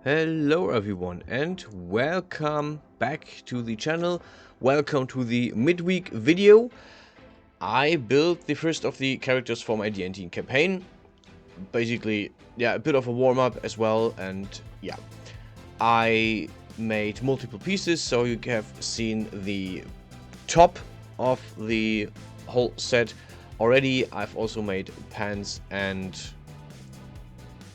Hello everyone and welcome back to the channel. Welcome to the midweek video. I built the first of the characters for my D&D campaign. Basically, yeah, a bit of a warm-up as well, and yeah. I made multiple pieces, so you have seen the top of the whole set already. I've also made pants and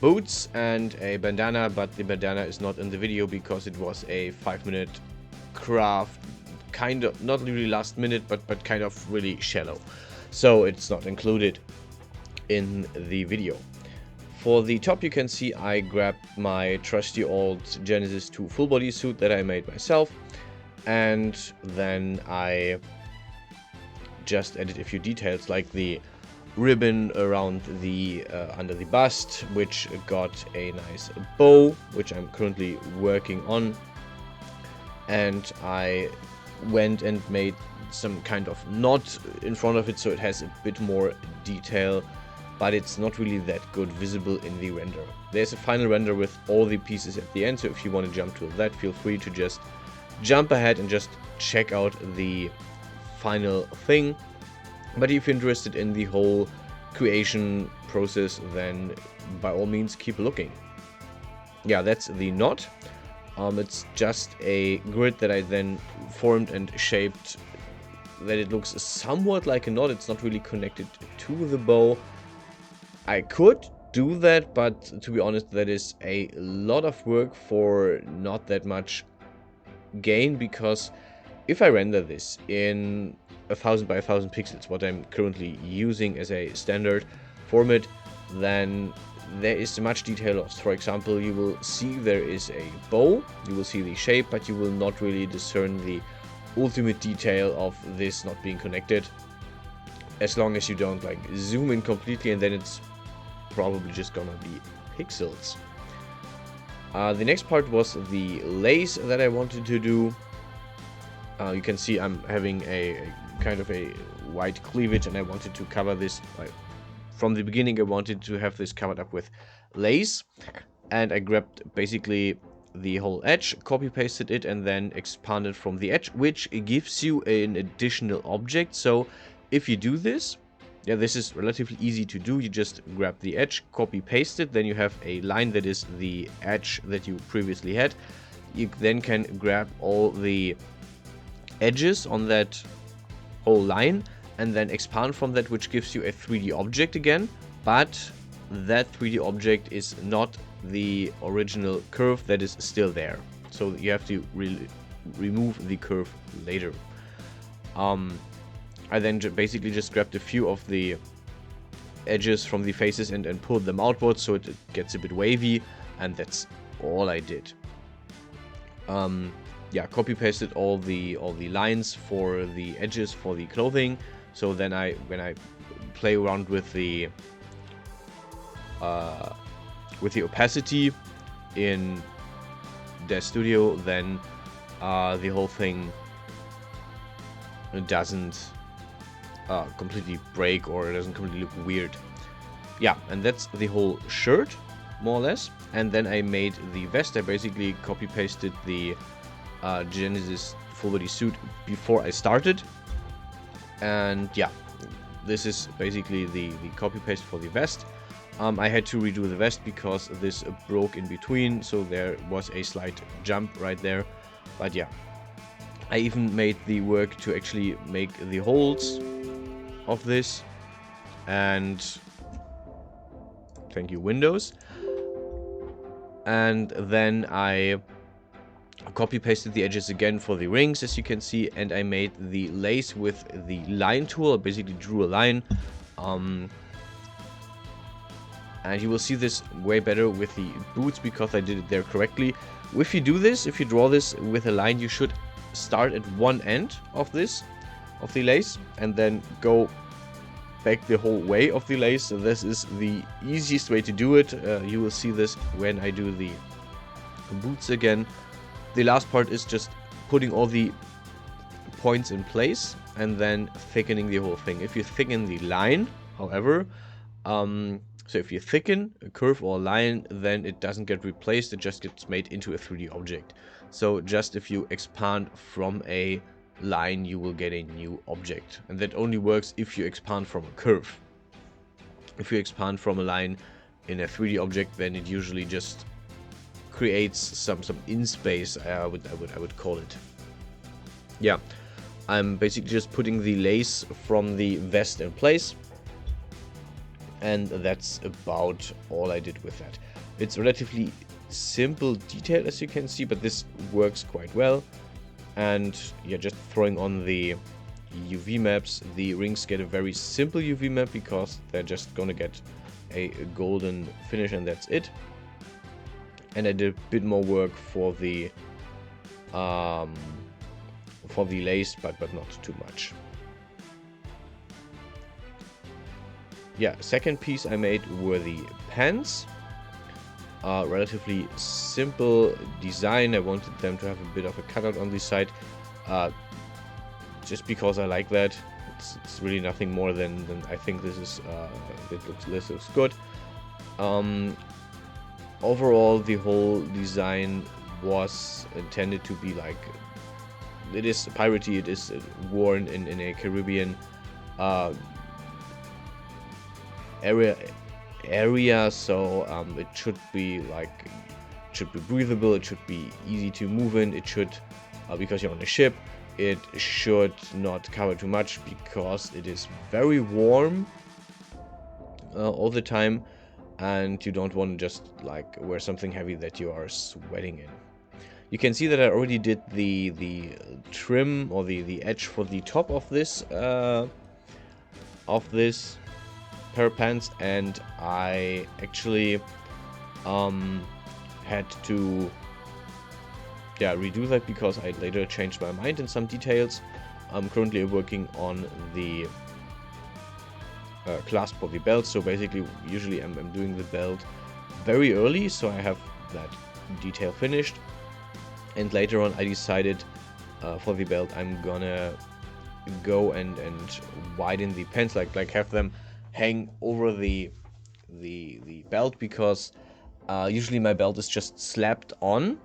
boots and a bandana, but the bandana is not in the video because it was a 5-minute craft, kind of not really last minute, but kind of really shallow, so it's not included in the video. For the top, you can see I grabbed my trusty old Genesis 2 full body suit that I made myself, and then I just added a few details like the ribbon around the under the bust, which got a nice bow, which I'm currently working on, and I went and made some kind of knot in front of it so it has a bit more detail, but it's not really that good visible in the render. There's a final render with all the pieces at the end, so if you want to jump to that, feel free to just jump ahead and just check out the final thing. But if you're interested in the whole creation process, then by all means keep looking. Yeah, that's the knot. It's just a grid that I then formed and shaped that it looks somewhat like a knot. It's not really connected to the bow. I could do that, but to be honest, that is a lot of work for not that much gain, because if I render this in 1000 by 1000 pixels, what I'm currently using as a standard format, then there is much detail lost. For example, you will see there is a bow, you will see the shape, but you will not really discern the ultimate detail of this not being connected, as long as you don't like zoom in completely, and then it's probably just gonna be pixels. The next part was the lace that I wanted to do. You can see I'm having a kind of a white cleavage, and I wanted to cover this from the beginning. I wanted to have this covered up with lace, and I grabbed basically the whole edge, copy pasted it, and then expanded from the edge, which gives you an additional object. So if you do this, yeah, this is relatively easy to do. You just grab the edge, copy paste it, then you have a line that is the edge that you previously had. You then can grab all the edges on that whole line and then expand from that, which gives you a 3D object again, but that 3D object is not the original curve that is still there, so you have to really remove the curve later. I then basically just grabbed a few of the edges from the faces and pulled them outwards so it gets a bit wavy, and that's all I did. Yeah, copy pasted all the lines for the edges for the clothing. So then when I play around with the opacity in the studio, then the whole thing doesn't completely break, or it doesn't completely look weird. Yeah, and that's the whole shirt more or less. And then I made the vest. I basically copy pasted the Genesis full body suit before I started, and yeah, this is basically the copy paste for the vest. I had to redo the vest because this broke in between, so there was a slight jump right there. But yeah, I even made the work to actually make the holes of this, and thank you Windows. And then I copy pasted the edges again for the rings, as you can see, and I made the lace with the line tool. I basically drew a line, and you will see this way better with the boots because I did it there correctly. If you do this, if you draw this with a line, you should start at one end of this, of the lace, and then go back the whole way of the lace. So this is the easiest way to do it. You will see this when I do the boots again. The last part is just putting all the points in place and then thickening the whole thing. If you thicken the line, however, So if you thicken a curve or a line, then it doesn't get replaced, it just gets made into a 3D object. So just if you expand from a line, you will get a new object. And that only works if you expand from a curve. If you expand from a line in a 3D object, then it usually just creates some in space, I would call it. Yeah, I'm basically just putting the lace from the vest in place. And that's about all I did with that. It's relatively simple detail, as you can see, but this works quite well. And yeah, just throwing on the UV maps, the rings get a very simple UV map because they're just gonna get a golden finish and that's it. And I did a bit more work for the lace, but not too much. Yeah, second piece I made were the pants. Relatively simple design. I wanted them to have a bit of a cutout on the side, just because I like that. It's really nothing more than I think this is. This looks good. Overall, the whole design was intended to be like, it is piratey. It is worn in a Caribbean area, so it should be like, it should be breathable, it should be easy to move in, it should, because you're on a ship, it should not cover too much because it is very warm all the time, and you don't want to just like wear something heavy that you are sweating in. You can see that I already did the trim or the edge for the top of this pair of pants, and I actually had to redo that because I later changed my mind in some details. I'm currently working on the clasp for the belt, so basically usually I'm doing the belt very early, so I have that detail finished, and later on I decided for the belt I'm gonna go and widen the pants, like have them hang over the belt, because usually my belt is just slapped on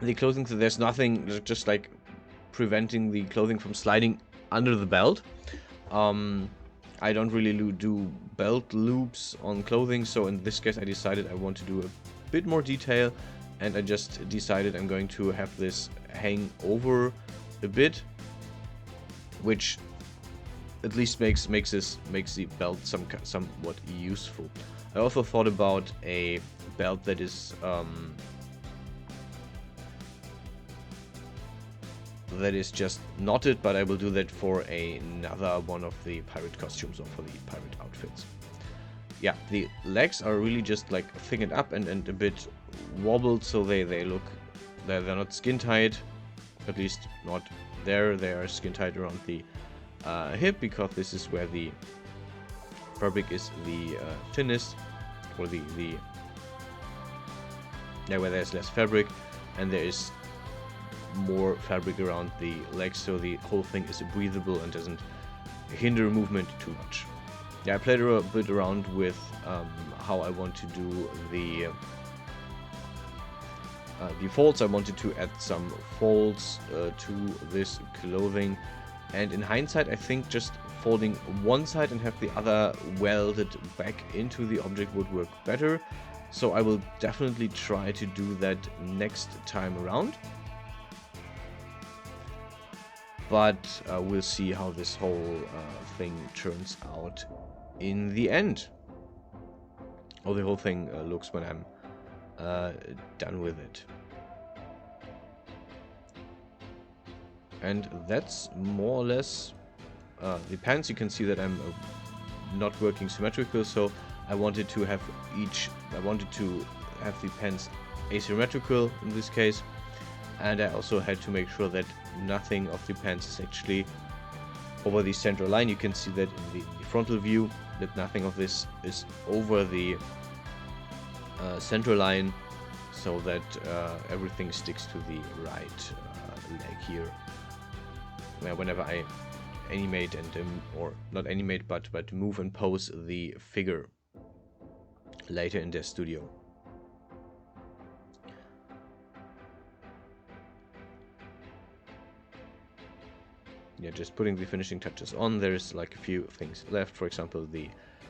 the clothing, so there's nothing just like preventing the clothing from sliding under the belt. I don't really do belt loops on clothing, so in this case I decided I want to do a bit more detail, and I just decided I'm going to have this hang over a bit, which at least makes the belt somewhat useful. I also thought about a belt that is just knotted, but I will do that for another one of the pirate costumes or for the pirate outfits. Yeah, the legs are really just like thickened up and a bit wobbled, so they're not skin tight, at least not there. They are skin tight around the hip, because this is where the fabric is the thinnest, or where there's less fabric, and there is more fabric around the legs, so the whole thing is breathable and doesn't hinder movement too much. Yeah, I played a bit around with how I want to do the folds. I wanted to add some folds to this clothing, and in hindsight I think just folding one side and have the other welded back into the object would work better, so I will definitely try to do that next time around. But we'll see how this whole thing turns out in the end. How the whole thing looks when I'm done with it. And that's more or less the pants. You can see that I'm not working symmetrical, so I wanted to have the pants asymmetrical in this case, and I also had to make sure that nothing of the pants is actually over the center line. You can see that in the frontal view, that nothing of this is over the center line, so that everything sticks to the right leg here. Whenever I animate and or not animate, but move and pose the figure. later in their studio. Yeah, just putting the finishing touches on. There's like a few things left, for example the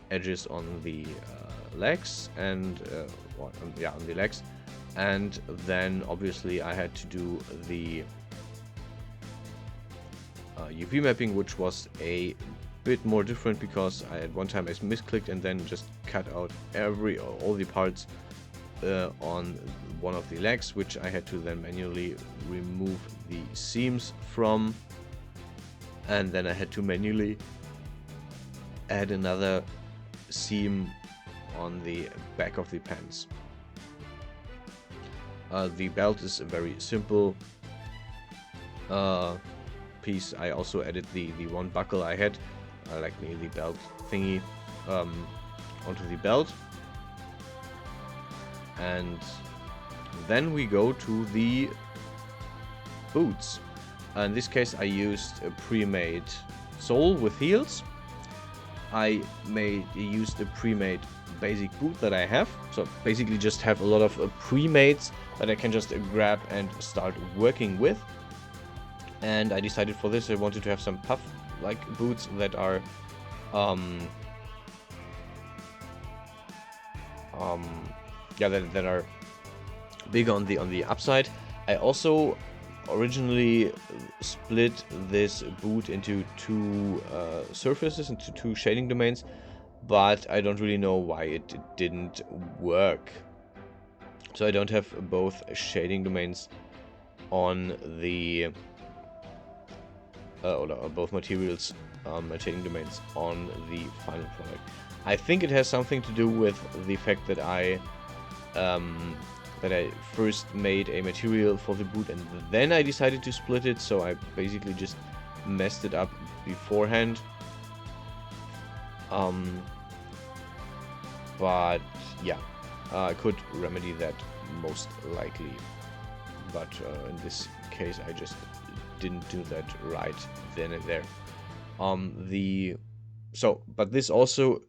edges on the legs and on the legs, and then obviously I had to do the UV mapping, which was a bit more different because I at one time I misclicked and then just cut out all the parts on one of the legs, which I had to then manually remove the seams from, and then I had to manually add another seam on the back of the pants. The belt is a very simple piece. I also added the one buckle I had, like the belt thingy, onto the belt. And then we go to the boots. In this case I used a pre-made sole with heels. I used a pre-made basic boot that I have, so basically just have a lot of pre-mades that I can just grab and start working with. And I decided for this I wanted to have some puff like boots that are that are big on the upside. I also originally split this boot into two surfaces, into two shading domains, but I don't really know why it didn't work. So I don't have both shading domains on the or both materials shading domains on the final product. I think it has something to do with the fact that I first made a material for the boot and then I decided to split it, so I basically just messed it up beforehand. But yeah, I could remedy that most likely, but in this case I just didn't do that right then and there. But this also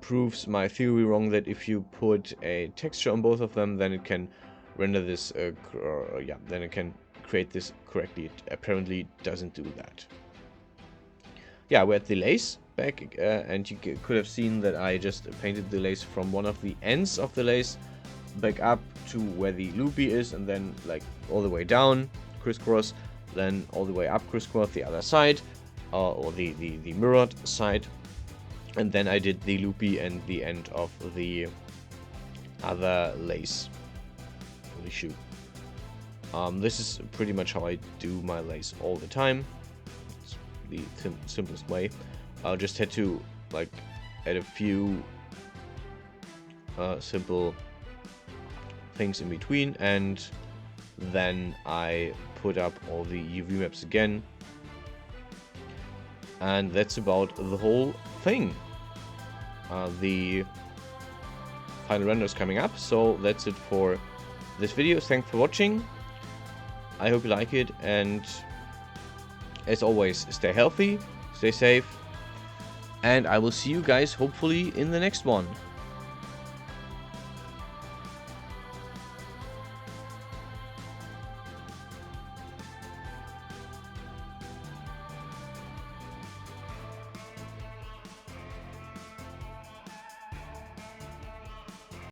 proves my theory wrong, that if you put a texture on both of them, then it can render this then it can create this correctly. It apparently doesn't do that. Yeah, we're at the lace back, and you could have seen that I just painted the lace from one of the ends of the lace back up to where the loopy is, and then like all the way down crisscross, then all the way up crisscross the other side, or the mirrored side, and then I did the loopy and the end of the other lace for the shoe. This is pretty much how I do my lace all the time. It's the simplest way. I just had to like add a few simple things in between, and then I put up all the UV maps again, and that's about the whole thing. The final render is coming up, so that's it for this video. Thanks for watching. I hope you like it, and as always, stay healthy, stay safe, and I will see you guys hopefully in the next one.